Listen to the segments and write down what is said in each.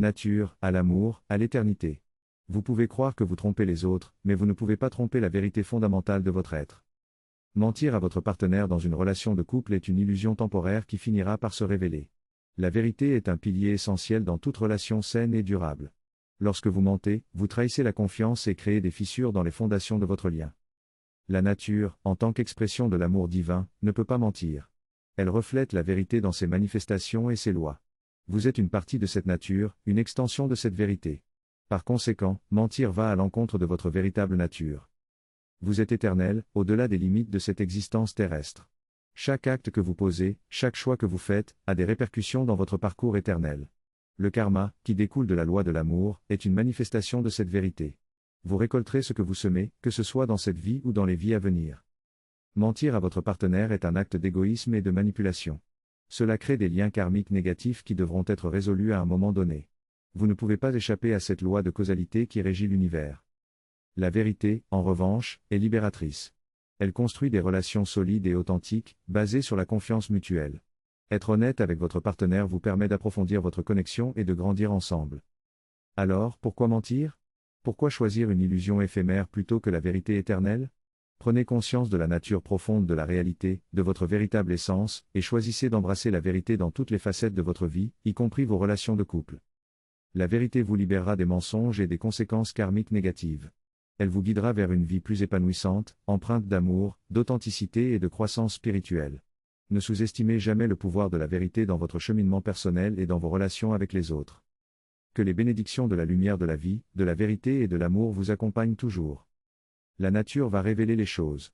nature, à l'amour, à l'éternité. Vous pouvez croire que vous trompez les autres, mais vous ne pouvez pas tromper la vérité fondamentale de votre être. Mentir à votre partenaire dans une relation de couple est une illusion temporaire qui finira par se révéler. La vérité est un pilier essentiel dans toute relation saine et durable. Lorsque vous mentez, vous trahissez la confiance et créez des fissures dans les fondations de votre lien. La nature, en tant qu'expression de l'amour divin, ne peut pas mentir. Elle reflète la vérité dans ses manifestations et ses lois. Vous êtes une partie de cette nature, une extension de cette vérité. Par conséquent, mentir va à l'encontre de votre véritable nature. Vous êtes éternel, au-delà des limites de cette existence terrestre. Chaque acte que vous posez, chaque choix que vous faites, a des répercussions dans votre parcours éternel. Le karma, qui découle de la loi de l'amour, est une manifestation de cette vérité. Vous récolterez ce que vous semez, que ce soit dans cette vie ou dans les vies à venir. Mentir à votre partenaire est un acte d'égoïsme et de manipulation. Cela crée des liens karmiques négatifs qui devront être résolus à un moment donné. Vous ne pouvez pas échapper à cette loi de causalité qui régit l'univers. La vérité, en revanche, est libératrice. Elle construit des relations solides et authentiques, basées sur la confiance mutuelle. Être honnête avec votre partenaire vous permet d'approfondir votre connexion et de grandir ensemble. Alors, pourquoi mentir? Pourquoi choisir une illusion éphémère plutôt que la vérité éternelle? Prenez conscience de la nature profonde de la réalité, de votre véritable essence, et choisissez d'embrasser la vérité dans toutes les facettes de votre vie, y compris vos relations de couple. La vérité vous libérera des mensonges et des conséquences karmiques négatives. Elle vous guidera vers une vie plus épanouissante, empreinte d'amour, d'authenticité et de croissance spirituelle. Ne sous-estimez jamais le pouvoir de la vérité dans votre cheminement personnel et dans vos relations avec les autres. Que les bénédictions de la lumière de la vie, de la vérité et de l'amour vous accompagnent toujours. La nature va révéler les choses.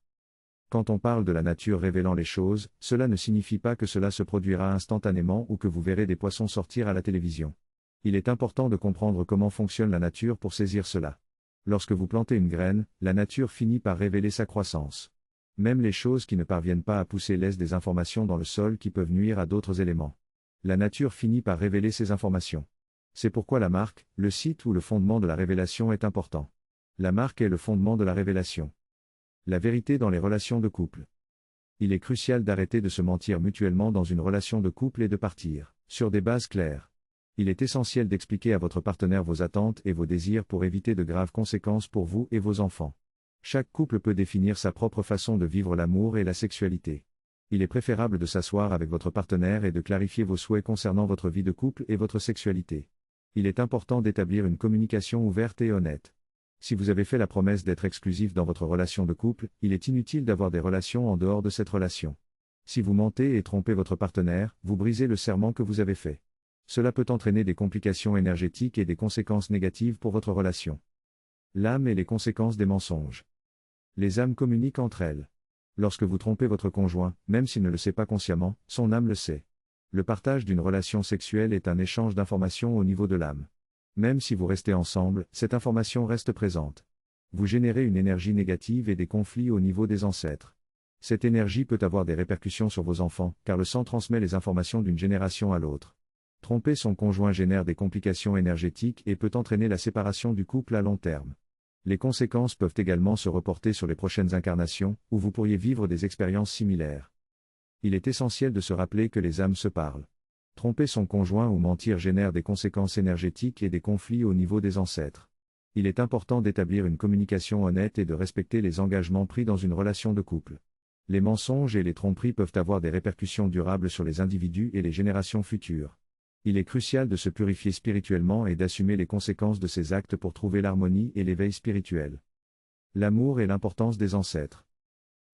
Quand on parle de la nature révélant les choses, cela ne signifie pas que cela se produira instantanément ou que vous verrez des poissons sortir à la télévision. Il est important de comprendre comment fonctionne la nature pour saisir cela. Lorsque vous plantez une graine, la nature finit par révéler sa croissance. Même les choses qui ne parviennent pas à pousser laissent des informations dans le sol qui peuvent nuire à d'autres éléments. La nature finit par révéler ces informations. C'est pourquoi la marque, le site ou le fondement de la révélation est important. La marque est le fondement de la révélation. La vérité dans les relations de couple. Il est crucial d'arrêter de se mentir mutuellement dans une relation de couple et de partir sur des bases claires. Il est essentiel d'expliquer à votre partenaire vos attentes et vos désirs pour éviter de graves conséquences pour vous et vos enfants. Chaque couple peut définir sa propre façon de vivre l'amour et la sexualité. Il est préférable de s'asseoir avec votre partenaire et de clarifier vos souhaits concernant votre vie de couple et votre sexualité. Il est important d'établir une communication ouverte et honnête. Si vous avez fait la promesse d'être exclusif dans votre relation de couple, il est inutile d'avoir des relations en dehors de cette relation. Si vous mentez et trompez votre partenaire, vous brisez le serment que vous avez fait. Cela peut entraîner des complications énergétiques et des conséquences négatives pour votre relation. L'âme et les conséquences des mensonges. Les âmes communiquent entre elles. Lorsque vous trompez votre conjoint, même s'il ne le sait pas consciemment, son âme le sait. Le partage d'une relation sexuelle est un échange d'informations au niveau de l'âme. Même si vous restez ensemble, cette information reste présente. Vous générez une énergie négative et des conflits au niveau des ancêtres. Cette énergie peut avoir des répercussions sur vos enfants, car le sang transmet les informations d'une génération à l'autre. Tromper son conjoint génère des complications énergétiques et peut entraîner la séparation du couple à long terme. Les conséquences peuvent également se reporter sur les prochaines incarnations, où vous pourriez vivre des expériences similaires. Il est essentiel de se rappeler que les âmes se parlent. Tromper son conjoint ou mentir génère des conséquences énergétiques et des conflits au niveau des ancêtres. Il est important d'établir une communication honnête et de respecter les engagements pris dans une relation de couple. Les mensonges et les tromperies peuvent avoir des répercussions durables sur les individus et les générations futures. Il est crucial de se purifier spirituellement et d'assumer les conséquences de ces actes pour trouver l'harmonie et l'éveil spirituel. L'amour et l'importance des ancêtres.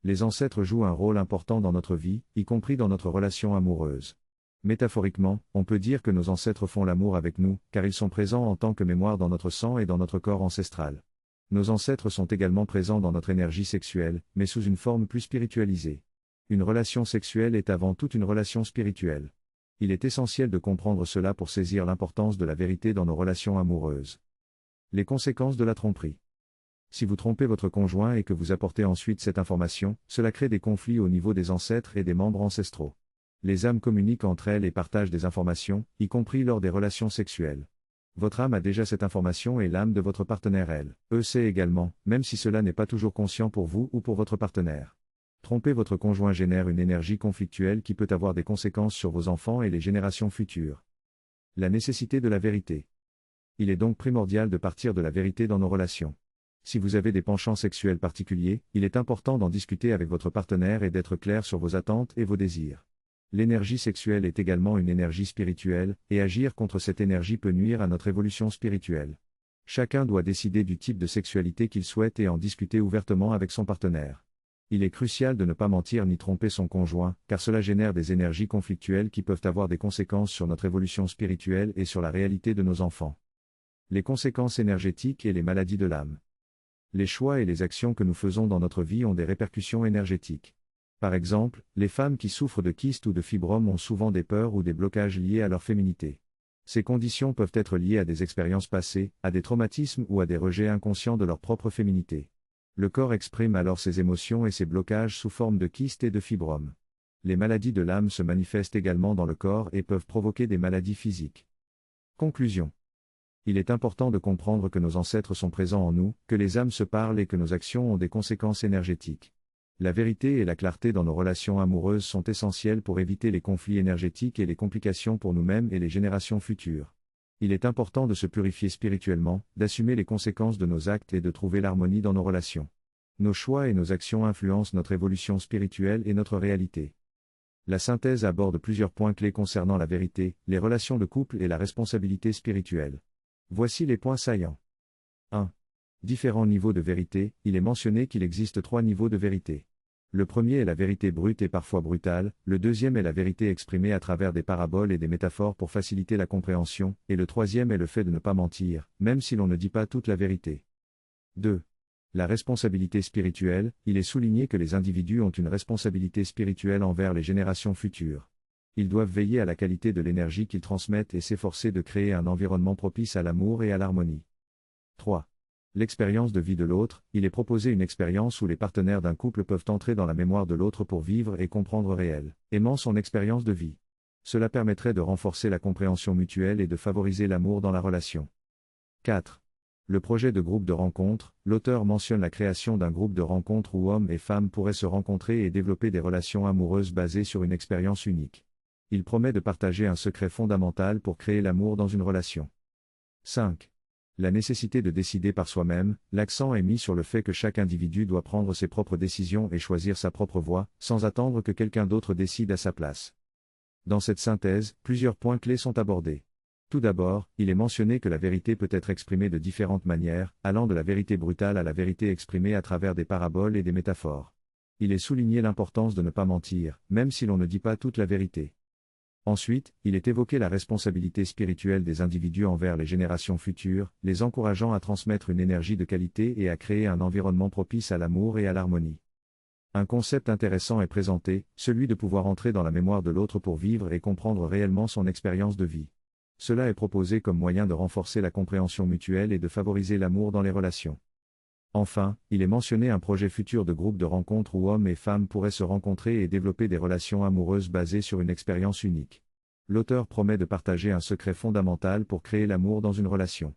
Les ancêtres jouent un rôle important dans notre vie, y compris dans notre relation amoureuse. Métaphoriquement, on peut dire que nos ancêtres font l'amour avec nous, car ils sont présents en tant que mémoire dans notre sang et dans notre corps ancestral. Nos ancêtres sont également présents dans notre énergie sexuelle, mais sous une forme plus spiritualisée. Une relation sexuelle est avant tout une relation spirituelle. Il est essentiel de comprendre cela pour saisir l'importance de la vérité dans nos relations amoureuses. Les conséquences de la tromperie. Si vous trompez votre conjoint et que vous apportez ensuite cette information, cela crée des conflits au niveau des ancêtres et des membres ancestraux. Les âmes communiquent entre elles et partagent des informations, y compris lors des relations sexuelles. Votre âme a déjà cette information et l'âme de votre partenaire sait également, même si cela n'est pas toujours conscient pour vous ou pour votre partenaire. Tromper votre conjoint génère une énergie conflictuelle qui peut avoir des conséquences sur vos enfants et les générations futures. La nécessité de la vérité. Il est donc primordial de partir de la vérité dans nos relations. Si vous avez des penchants sexuels particuliers, il est important d'en discuter avec votre partenaire et d'être clair sur vos attentes et vos désirs. L'énergie sexuelle est également une énergie spirituelle, et agir contre cette énergie peut nuire à notre évolution spirituelle. Chacun doit décider du type de sexualité qu'il souhaite et en discuter ouvertement avec son partenaire. Il est crucial de ne pas mentir ni tromper son conjoint, car cela génère des énergies conflictuelles qui peuvent avoir des conséquences sur notre évolution spirituelle et sur la réalité de nos enfants. Les conséquences énergétiques et les maladies de l'âme. Les choix et les actions que nous faisons dans notre vie ont des répercussions énergétiques. Par exemple, les femmes qui souffrent de kystes ou de fibromes ont souvent des peurs ou des blocages liés à leur féminité. Ces conditions peuvent être liées à des expériences passées, à des traumatismes ou à des rejets inconscients de leur propre féminité. Le corps exprime alors ses émotions et ses blocages sous forme de kystes et de fibromes. Les maladies de l'âme se manifestent également dans le corps et peuvent provoquer des maladies physiques. Conclusion. Il est important de comprendre que nos ancêtres sont présents en nous, que les âmes se parlent et que nos actions ont des conséquences énergétiques. La vérité et la clarté dans nos relations amoureuses sont essentielles pour éviter les conflits énergétiques et les complications pour nous-mêmes et les générations futures. Il est important de se purifier spirituellement, d'assumer les conséquences de nos actes et de trouver l'harmonie dans nos relations. Nos choix et nos actions influencent notre évolution spirituelle et notre réalité. La synthèse aborde plusieurs points clés concernant la vérité, les relations de couple et la responsabilité spirituelle. Voici les points saillants. 1. Différents niveaux de vérité. Il est mentionné qu'il existe 3 niveaux de vérité. Le premier est la vérité brute et parfois brutale, le deuxième est la vérité exprimée à travers des paraboles et des métaphores pour faciliter la compréhension, et le troisième est le fait de ne pas mentir, même si l'on ne dit pas toute la vérité. 2. La responsabilité spirituelle. Il est souligné que les individus ont une responsabilité spirituelle envers les générations futures. Ils doivent veiller à la qualité de l'énergie qu'ils transmettent et s'efforcer de créer un environnement propice à l'amour et à l'harmonie. 3. L'expérience de vie de l'autre. Il est proposé une expérience où les partenaires d'un couple peuvent entrer dans la mémoire de l'autre pour vivre et comprendre réellement son expérience de vie. Cela permettrait de renforcer la compréhension mutuelle et de favoriser l'amour dans la relation. 4. Le projet de groupe de rencontre. L'auteur mentionne la création d'un groupe de rencontre où hommes et femmes pourraient se rencontrer et développer des relations amoureuses basées sur une expérience unique. Il promet de partager un secret fondamental pour créer l'amour dans une relation. 5. La nécessité de décider par soi-même. L'accent est mis sur le fait que chaque individu doit prendre ses propres décisions et choisir sa propre voie, sans attendre que quelqu'un d'autre décide à sa place. Dans cette synthèse, plusieurs points clés sont abordés. Tout d'abord, il est mentionné que la vérité peut être exprimée de différentes manières, allant de la vérité brutale à la vérité exprimée à travers des paraboles et des métaphores. Il est souligné l'importance de ne pas mentir, même si l'on ne dit pas toute la vérité. Ensuite, il est évoqué la responsabilité spirituelle des individus envers les générations futures, les encourageant à transmettre une énergie de qualité et à créer un environnement propice à l'amour et à l'harmonie. Un concept intéressant est présenté, celui de pouvoir entrer dans la mémoire de l'autre pour vivre et comprendre réellement son expérience de vie. Cela est proposé comme moyen de renforcer la compréhension mutuelle et de favoriser l'amour dans les relations. Enfin, il est mentionné un projet futur de groupe de rencontre où hommes et femmes pourraient se rencontrer et développer des relations amoureuses basées sur une expérience unique. L'auteur promet de partager un secret fondamental pour créer l'amour dans une relation.